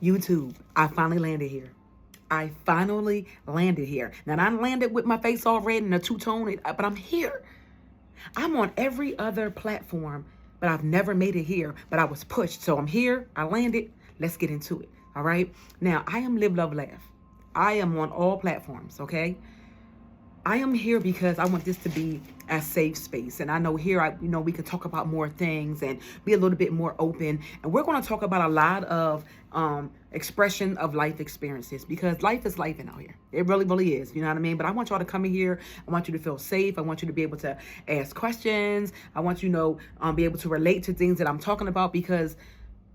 YouTube, I finally landed here. I finally landed here. Now, I landed with my face all red and a two-tone, but I'm here. I'm on every other platform, but I've never made it here, but I was pushed. So I'm here. I landed. Let's get into it. All right. Now, I am Live, Love, Laugh. I am on all platforms. Okay. I am here because I want this to be a safe space. And I know here, we can talk about more things and be a little bit more open. And we're going to talk about a lot of expression of life experiences, because life is life out here. It really, really is. You know what I mean? But I want y'all to come in here. I want you to feel safe. I want you to be able to ask questions. I want you to be able to relate to things that I'm talking about, because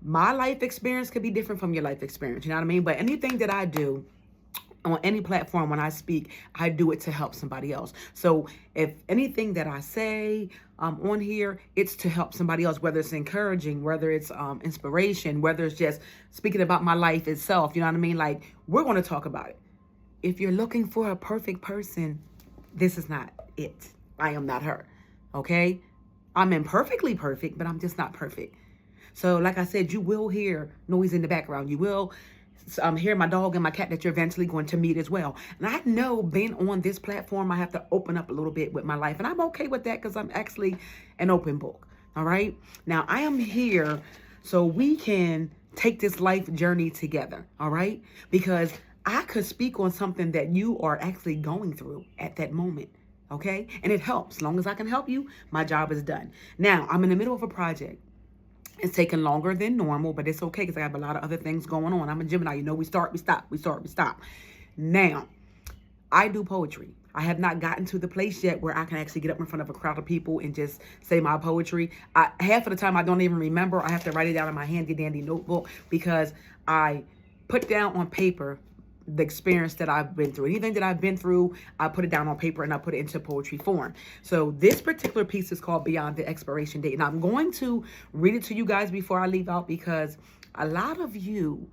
my life experience could be different from your life experience. You know what I mean? But anything that I do on any platform, when I speak, I do it to help somebody else. So if anything that I say on here, it's to help somebody else, whether it's encouraging, whether it's inspiration, whether it's just speaking about my life itself. You know what I mean? Like, we're going to talk about it. If you're looking for a perfect person, this is not it. I am not her. Okay? I'm imperfectly perfect, but I'm just not perfect. So like I said, you will hear noise in the background. You will hear my dog and my cat that you're eventually going to meet as well. And I know being on this platform, I have to open up a little bit with my life. And I'm okay with that, because I'm actually an open book. All right. Now, I am here so we can take this life journey together. All right. Because I could speak on something that you are actually going through at that moment. Okay. And it helps. As long as I can help you, my job is done. Now, I'm in the middle of a project. It's taking longer than normal, but it's okay because I have a lot of other things going on. I'm a Gemini. We start, we stop, we start, we stop. Now, I do poetry. I have not gotten to the place yet where I can actually get up in front of a crowd of people and just say my poetry. Half of the time, I don't even remember. I have to write it down in my handy-dandy notebook, because I put down on paper the experience that I've been through. Anything that I've been through, I put it down on paper and I put it into poetry form. So this particular piece is called Beyond the Expiration Date. And I'm going to read it to you guys before I leave out, because a lot of you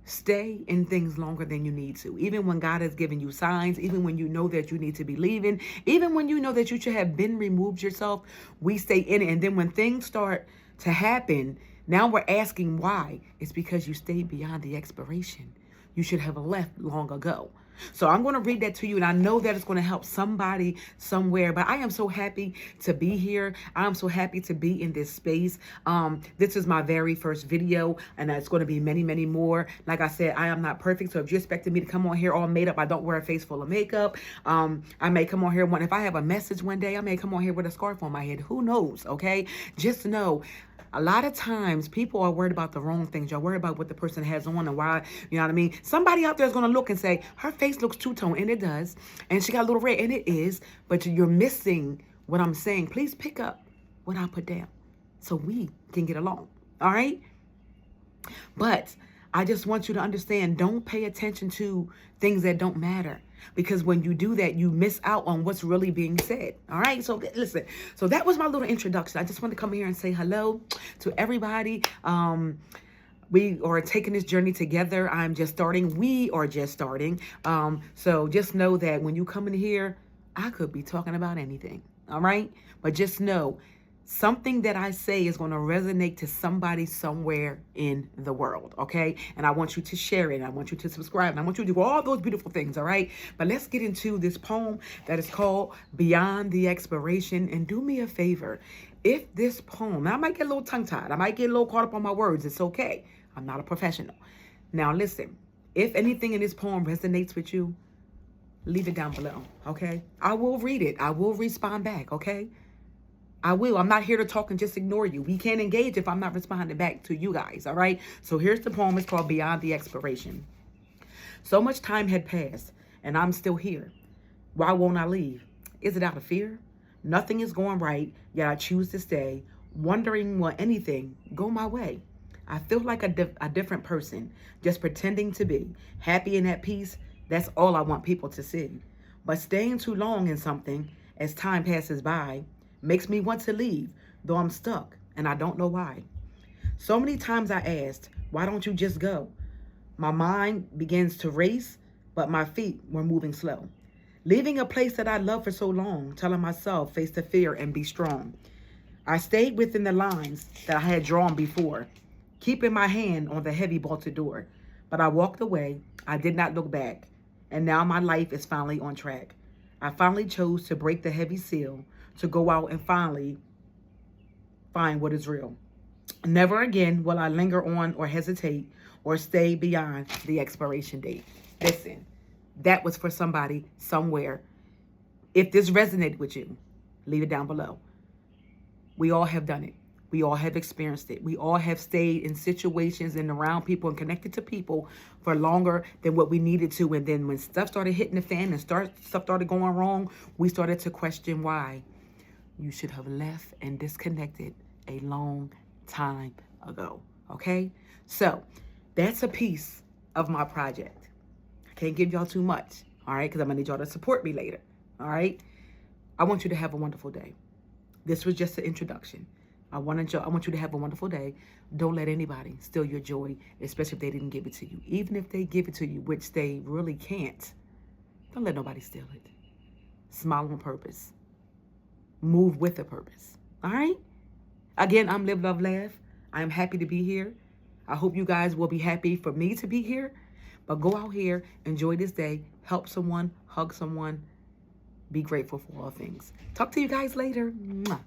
stay in things longer than you need to. Even when God has given you signs, even when you know that you need to be leaving, even when you know that you should have been removed yourself, we stay in it. And then when things start to happen, now we're asking why. It's because you stayed beyond the expiration. You should have left long ago. So I'm going to read that to you, and I know that it's going to help somebody somewhere. But I am so happy to be here. I'm so happy to be in this space. This is my very first video, and it's going to be many, many more. Like I said, I am not perfect. So if you're expecting me to come on here all made up, I don't wear a face full of makeup. I may come on here if I have a message one day, I may come on here with a scarf on my head. Who knows? Okay. Just know, a lot of times people are worried about the wrong things. You're worried about what the person has on and why, you know what I mean? Somebody out there is going to look and say, her face looks two-tone, and it does. And she got a little red, and it is. But you're missing what I'm saying. Please pick up what I put down so we can get along. All right? But I just want you to understand, don't pay attention to things that don't matter. Because when you do that, you miss out on what's really being said. All right. So listen. So that was my little introduction. I just want to come here and say hello to everybody. We are taking this journey together. I'm just starting. We are just starting. So just know that when you come in here, I could be talking about anything. All right. But just know, something that I say is going to resonate to somebody somewhere in the world, okay? And I want you to share it. I want you to subscribe. And I want you to do all those beautiful things, all right? But let's get into this poem that is called Beyond the Expiration. And do me a favor. If this poem, I might get a little tongue-tied. I might get a little caught up on my words. It's okay. I'm not a professional. Now, listen. If anything in this poem resonates with you, leave it down below, okay? I will read it. I will respond back, okay? I will. I'm not here to talk and just ignore you. We can't engage if I'm not responding back to you guys, all right? So here's the poem. It's called Beyond the Expiration. So much time had passed, and I'm still here. Why won't I leave? Is it out of fear? Nothing is going right, yet I choose to stay, wondering will anything go my way. I feel like a different person, just pretending to be. Happy and at peace, that's all I want people to see. But staying too long in something, as time passes by, makes me want to leave, though I'm stuck and I don't know why. So many times I asked, why don't you just go? My mind begins to race, but my feet were moving slow. Leaving a place that I loved for so long, telling myself face the fear and be strong. I stayed within the lines that I had drawn before. keeping my hand on the heavy bolted door. But I walked away. I did not look back. And now my life is finally on track. I finally chose to break the heavy seal, to go out and finally find what is real. Never again will I linger on or hesitate or stay beyond the expiration date. Listen, that was for somebody somewhere. If this resonated with you, leave it down below. We all have done it. We all have experienced it. We all have stayed in situations and around people and connected to people for longer than what we needed to. And then when stuff started hitting the fan and stuff started going wrong, we started to question why. You should have left and disconnected a long time ago. Okay? So that's a piece of my project. I can't give y'all too much. All right? Because I'm going to need y'all to support me later. All right? I want you to have a wonderful day. This was just an introduction. I want you to have a wonderful day. Don't let anybody steal your joy, especially if they didn't give it to you. Even if they give it to you, which they really can't, don't let nobody steal it. Smile on purpose. Move with a purpose. All right? Again, I'm Live, Love, Laugh. I am happy to be here. I hope you guys will be happy for me to be here. But go out here, enjoy this day, help someone, hug someone, be grateful for all things. Talk to you guys later. Mwah.